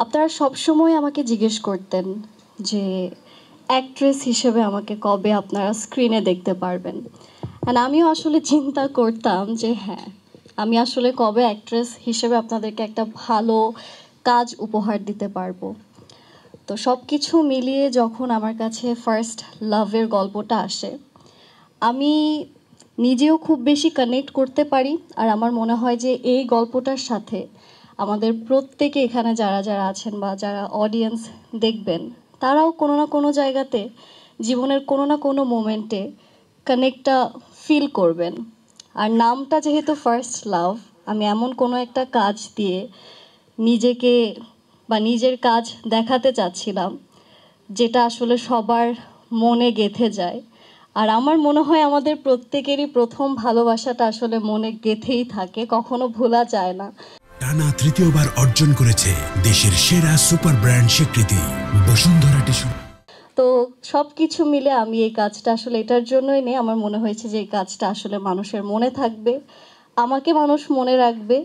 আপনারা সবসময় আমাকে জিজ্ঞেস করতেন যে অ্যাক্ট্রেস হিসেবে আমাকে কবে আপনারা স্ক্রিনে দেখতে পারবেন। অ্যান্ড আমিও আসলে চিন্তা করতাম যে হ্যাঁ, আমি আসলে কবে অ্যাক্ট্রেস হিসেবে আপনাদেরকে একটা ভালো কাজ উপহার দিতে পারবো। তো সব কিছু মিলিয়ে যখন আমার কাছে ফার্স্ট লাভের গল্পটা আসে, আমি নিজেও খুব বেশি কানেক্ট করতে পারি। আর আমার মনে হয় যে এই গল্পটার সাথে আমাদের প্রত্যেকে এখানে যারা যারা আছেন বা যারা অডিয়েন্স দেখবেন, তারাও কোনো না কোনো জায়গাতে জীবনের কোনো না কোনো মোমেন্টে কানেক্টটা ফিল করবেন। আর নামটা যেহেতু ফার্স্ট লাভ, আমি এমন কোনো একটা কাজ দিয়ে নিজেকে বা নিজের কাজ দেখাতে চাচ্ছিলাম যেটা আসলে সবার মনে গেঁথে যায়। আর আমার মনে হয় আমাদের প্রত্যেকেরই প্রথম ভালোবাসাটা আসলে মনে গেঁথেই থাকে, কখনো ভোলা যায় না। টানা তৃতীয়বার অর্জন করেছে দেশের সেরা সুপার ব্র্যান্ড স্বীকৃতি বসুন্ধরা টিস্যু। তো সব কিছু মিলে আমি এই কাজটা আসলে এটার জন্যই নেই, আমার মনে হয়েছে যে এই কাজটা আসলে মানুষের মনে থাকবে, আমাকে মানুষ মনে রাখবে।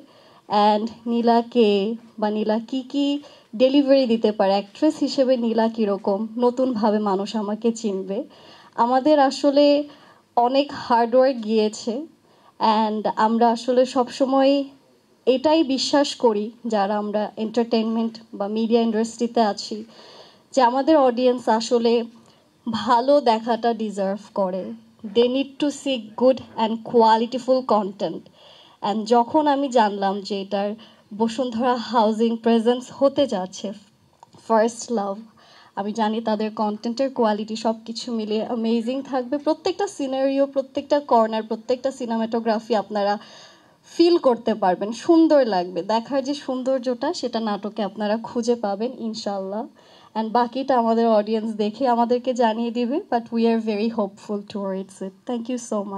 অ্যান্ড নীলাকে বা নীলা কী কী ডেলিভারি দিতে পারে অ্যাক্ট্রেস হিসেবে, নীলা কীরকম নতুনভাবে মানুষ আমাকে চিনবে। আমাদের আসলে অনেক হার্ডওয়ার্ক গিয়েছে। অ্যান্ড আমরা আসলে সবসময় এটাই বিশ্বাস করি যারা আমরা এন্টারটেনমেন্ট বা মিডিয়া ইন্ডাস্ট্রিতে আছি, যে আমাদের অডিয়েন্স আসলে ভালো দেখাটা ডিজার্ভ করে। They need to see good and qualityful content. And যখন আমি জানলাম যে এটার বসুন্ধরা হাউজিং প্রেজেন্স হতে যাচ্ছে ফার্স্ট লাভ, আমি জানি তাদের কন্টেন্টের কোয়ালিটি সব কিছু মিলিয়ে অ্যামেজিং থাকবে। প্রত্যেকটা সিনারিও, প্রত্যেকটা কর্নার, প্রত্যেকটা সিনেমাটোগ্রাফি আপনারা ফিল করতে পারবেন, সুন্দর লাগবে। দেখার যে সৌন্দর্যটা সেটা নাটকে আপনারা খুঁজে পাবেন ইনশাল্লাহ। অ্যান্ড বাকিটা আমাদের অডিয়েন্স দেখে আমাদেরকে জানিয়ে দিবে, but we are very hopeful towards it. Thank you so much.